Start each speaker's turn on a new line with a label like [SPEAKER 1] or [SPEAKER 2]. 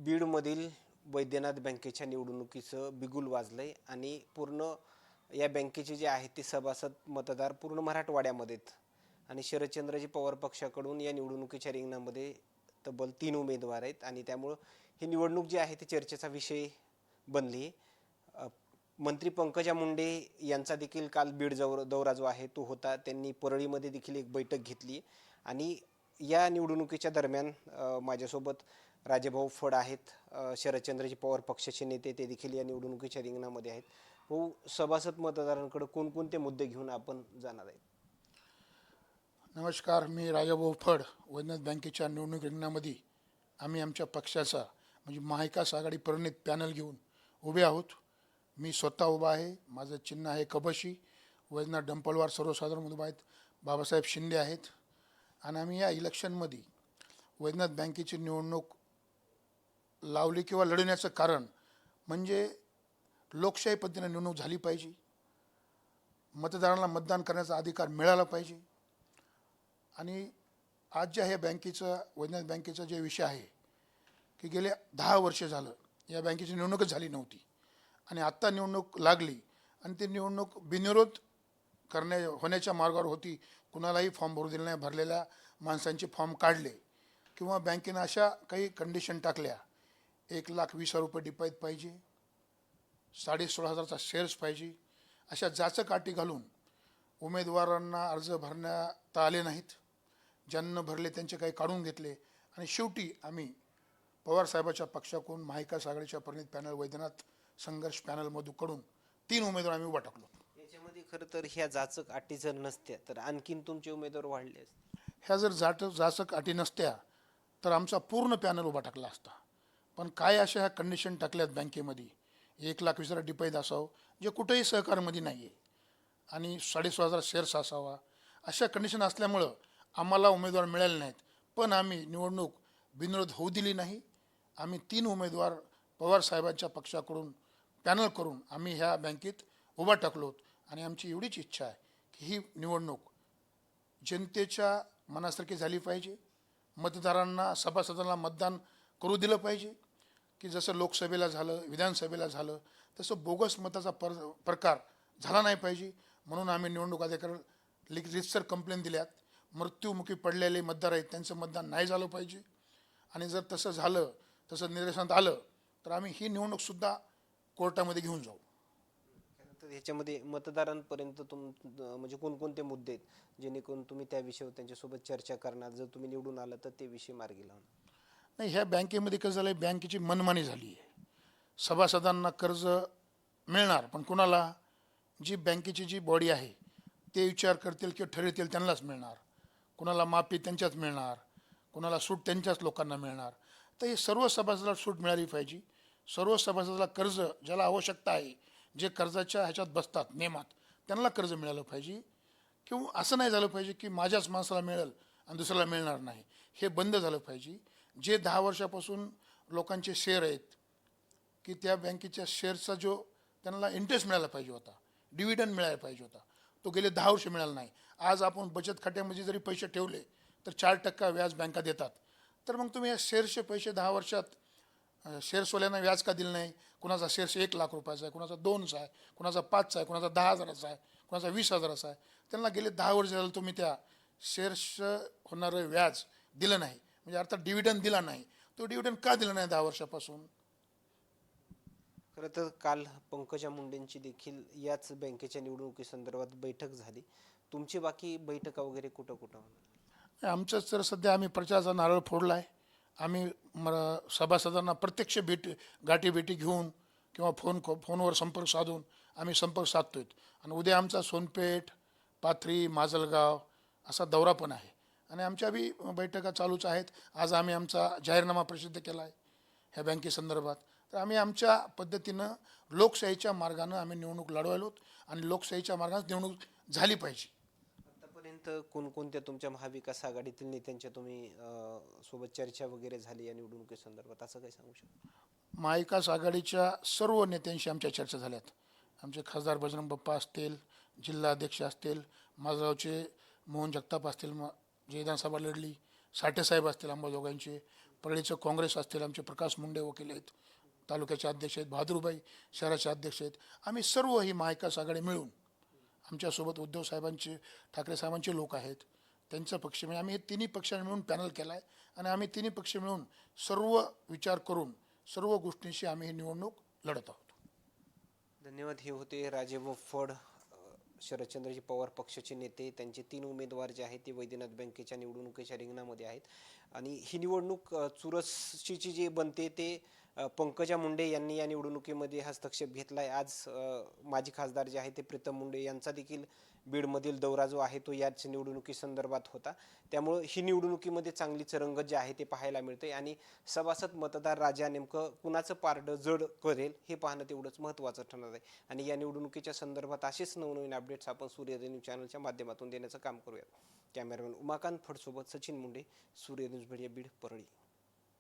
[SPEAKER 1] बीडमधील वैद्यनाथ बँकेच्या निवडणुकीचं बिगुल वाजलंय आणि पूर्ण या बँकेचे जे आहेत ते सभासद मतदार पूर्ण मराठवाड्यामध्ये आहेत. आणि शरदचंद्रजी पवार पक्षाकडून या निवडणुकीच्या रिंगणामध्ये तब्बल 3 उमेदवार आहेत आणि त्यामुळं ही निवडणूक जी आहे ती चर्चेचा विषय बनली. मंत्री पंकजा मुंडे यांचा देखील काल बीड दौरा जो आहे तो होता. त्यांनी परळीमध्ये देखील एक बैठक घेतली आणि या निवडणुकीच्या दरम्यान माझ्यासोबत राजेभाऊ फड आहेत, शरदचंद्रजी पवार पक्षाचे नेते, ते देखील या निवडणुकीच्या रिंगणामध्ये आहेत. भाऊ, सभासद मतदारांकडे कोणकोणते मुद्दे घेऊन आपण जाणार आहेत?
[SPEAKER 2] नमस्कार, मी राजाभाऊ फड, वैद्यनाथ बँकेच्या निवडणूक रिंगणामध्ये आम्ही आमच्या पक्षाचा म्हणजे महाविकास आघाडी प्रणित पॅनल घेऊन उभे आहोत. मी स्वतः उभा आहे, माझं चिन्ह आहे कबशी. वैद्यनाथ डंपलवार सर्वसाधारण उभा आहेत, बाबासाहेब शिंदे आहेत. आणि आम्ही या इलेक्शनमध्ये वैद्यनाथ बँकेची निवडणूक लावली किंवा लढवण्याचं कारण म्हणजे लोकशाही पद्धतीने निवडणूक झाली पाहिजे, मतदारांना मतदान करण्याचा अधिकार मिळाला पाहिजे. आणि आज ज्या ह्या बँकेचं वैद्यनाथ बँकेचा जे विषय आहे की गेले 10 वर्ष झालं या बँकेची निवडणूकच झाली नव्हती आणि आत्ता निवडणूक लागली आणि ती निवडणूक बिनविरोध होण्याच्या मार्गावर होती. कुणालाही फॉर्म भरू दिले नाही, भरलेल्या माणसांचे फॉर्म काढले किंवा बँकेनं अशा काही कंडिशन टाकल्या, 1,20,000 रुपये डिपॉझिट पाहिजे, 16,500चा शेअर्स पाहिजे, अशा जाचकाठी घालून उमेदवारांना अर्ज भरण्यात आले नाहीत. ज्यांना भरले त्यांचे काही काढून घेतले आणि शेवटी आम्ही पवारसाहेबाच्या पक्षाकडून महाविकास आघाडीच्या प्रणित पॅनल वैद्यनाथ संघर्ष पॅनलमधून 3 उमेदवार आम्ही उभा टाकलो.
[SPEAKER 1] याच्यामध्ये खरं तर ह्या जाचक अटी जर नसत्या तर आणखीन तुमचे उमेदवार वाढले असते.
[SPEAKER 2] ह्या जर जाचक अटी नसत्या तर आमचा पूर्ण पॅनल उभा टाकला असता. पण काय अशा ह्या कंडिशन टाकल्यात बँकेमध्ये, 1,20,000 डिपॉझिट असावं जे कुठेही सहकारमध्ये नाही आहे आणि 16,500 शेअर्स असावा, अशा कंडिशन असल्यामुळं आम्हाला उमेदवार मिळाले नाहीत. पण आम्ही निवडणूक बिनविरोध होऊ दिली नाही. आम्ही 3 उमेदवार पवारसाहेबांच्या पक्षाकडून पॅनल करून आम्ही ह्या बँकेत उभा टाकलोत. आणि आमची एवढीच इच्छा आहे की ही निवडणूक जनतेच्या मनासारखी झाली पाहिजे, मतदारांना सभासदांना मतदान करू दिलं पाहिजे की जसं लोकसभेला झालं, विधानसभेला झालं तसं बोगस मताचा प्रकार झाला नाही पाहिजे. म्हणून आम्ही निवडणूक अधिकाऱ्याला रितसर कंप्लेंट दिल्यात. मृत्युमुखी पडलेले मतदार आहेत त्यांचं मतदान नाही झालं पाहिजे आणि जर तसं झालं, तसं निदर्शनात आलं तर आम्ही ही निवडणूकसुद्धा कोर्टामध्ये घेऊन जाऊ.
[SPEAKER 1] तर ह्याच्यामध्ये मतदारांपर्यंत म्हणजे कोणकोणते मुद्दे आहेत जेणेकरून तुम्ही त्या विषयावर त्यांच्यासोबत चर्चा करणार, जर तुम्ही निवडून आला तर ते विषय मार्गी लावणार?
[SPEAKER 2] नाही, ह्या बँकेमध्ये कसं झालं आहे, बँकेची मनमानी झाली आहे. सभासदांना कर्ज मिळणार पण कुणाला, जी बँकेची जी बॉडी आहे ते विचार करतील किंवा ठरवतील त्यांनाच मिळणार. कुणाला माफी त्यांच्याच मिळणार, कुणाला सूट त्यांच्याच लोकांना मिळणार. तर हे सर्व सभासदाला सूट मिळाली पाहिजे. सर्व सभासदाला कर्ज ज्याला आवश्यकता आहे, जे कर्जाच्या ह्याच्यात बसतात नियमात, त्यांना कर्ज मिळालं पाहिजे. किंवा असं नाही झालं पाहिजे की माझ्याच माणसाला मिळेल आणि दुसऱ्याला मिळणार नाही. हे बंद झालं पाहिजे. जे 10 वर्षापासून लोकांचे शेअर आहेत की त्या बँकेच्या शेअरचा जो त्यांना इंटरेस्ट मिळाला पाहिजे होता, डिव्हिडंड मिळायला पाहिजे होता, तो गेले 10 वर्ष मिळाला नाही. आज आपण बचत खात्यामध्ये जरी पैसे ठेवले तर 4% व्याज बँका देतात. तर मग तुम्ही या शेअर्सचे पैसे 10 वर्षात शेअर्सवाल्यांना व्याज का दिलं नाही? कुणाचा शेअर्स 1,00,000 रुपयाचा आहे, कुणाचा 2चा आहे, कुणाचा 5चा आहे, कुणाचा 10,000चा आहे, कुणाचा 20,000चा आहे. त्यांना गेले 10 वर्ष झालं तुम्ही त्या शेअर्सचं होणारं व्याज दिलं नाही, म्हणजे अर्थात डिव्हिडंड दिला नाही. तो डिव्हिडंड का दिला नाही 10 वर्षापासून?
[SPEAKER 1] खरं तर काल पंकजा मुंडेंची देखील याच बँकेच्या निवडणुकीसंदर्भात बैठक झाली. तुमची बाकी बैठका वगैरे कुठं कुठं होणार?
[SPEAKER 2] आमचं तर सध्या आम्ही प्रचाराचा नारळ फोडला आहे. आम्ही सभासदांना प्रत्यक्ष गाठीभेटी घेऊन किंवा फोनवर संपर्क साधून आम्ही संपर्क साधतोय. आणि उद्या आमचा सोनपेठ, पाथरी, माजलगाव असा दौरा पण आहे आणि आमच्या बी बैठका चालूच आहेत. आज आम्ही आमचा जाहीरनामा प्रसिद्ध केला आहे ह्या बँकेसंदर्भात. तर आम्ही आमच्या पद्धतीनं लोकशाहीच्या मार्गानं आम्ही निवडणूक लढवायलो आणि लोकशाहीच्या मार्गाने निवडणूक झाली पाहिजे.
[SPEAKER 1] आतापर्यंत कोणकोणत्या तुमच्या महाविकास आघाडीतील नेत्यांच्या तुम्ही सोबत चर्चा वगैरे झाली या निवडणुकीसंदर्भात, असं काही सांगू शकता?
[SPEAKER 2] महाविकास आघाडीच्या सर्व नेत्यांशी आमच्या चर्चा झाल्यात. आमचे खासदार बजरंग बाप्पा असतील, जिल्हाध्यक्ष असतील, माझगावचे मोहन जगताप असतील, जे विधानसभा लढली, साठेसाहेब असतील अंबाजोगाईंचे, परळीचं काँग्रेस असतील, आमचे प्रकाश मुंडे वकील आहेत, तालुक्याचे अध्यक्ष आहेत, बहादूरबाई शहराचे अध्यक्ष आहेत. आम्ही सर्व ही महाविकास आघाडी मिळून, आमच्यासोबत उद्धव साहेबांचे, ठाकरे साहेबांचे लोक आहेत, त्यांचा पक्ष म्हणजे आम्ही हे तिन्ही पक्षांनी मिळून पॅनल केला आहे आणि आम्ही तिन्ही पक्ष मिळून सर्व विचार करून सर्व गोष्टींशी आम्ही ही निवडणूक लढत आहोत.
[SPEAKER 1] धन्यवाद. हे होते राजे फड, शरदचंद्रजी पवार पक्षाचे नेते. त्यांचे 3 उमेदवार जे आहेत ते वैद्यनाथ बँकेच्या निवडणुकीच्या रिंगणामध्ये आहेत आणि ही निवडणूक चुरशीची जी बनते ते पंकजा मुंडे यांनी या निवडणुकीमध्ये हस्तक्षेप घेतलाय. आज माजी खासदार जे आहे ते प्रीतम मुंडे यांचा देखील बीडमधील दौरा जो आहे तो याच निवडणुकीसंदर्भात होता. त्यामुळे ही निवडणुकीमध्ये चांगलीच रंगत जे आहे ते पाहायला मिळते आणि सभासद मतदार राजा नेमकं कुणाचं पारडं जड करेल हे पाहणं तेवढंच महत्त्वाचं ठरणार आहे. आणि या निवडणुकीच्या संदर्भात असेच नवनवीन अपडेट्स आपण सूर्योदय न्यूज चॅनलच्या माध्यमातून देण्याचं काम करूयात. कॅमेरामॅन उमाकांत फडसोबत सचिन मुंडे, सूर्योदय न्यूज मीडिया, बीड, परळी.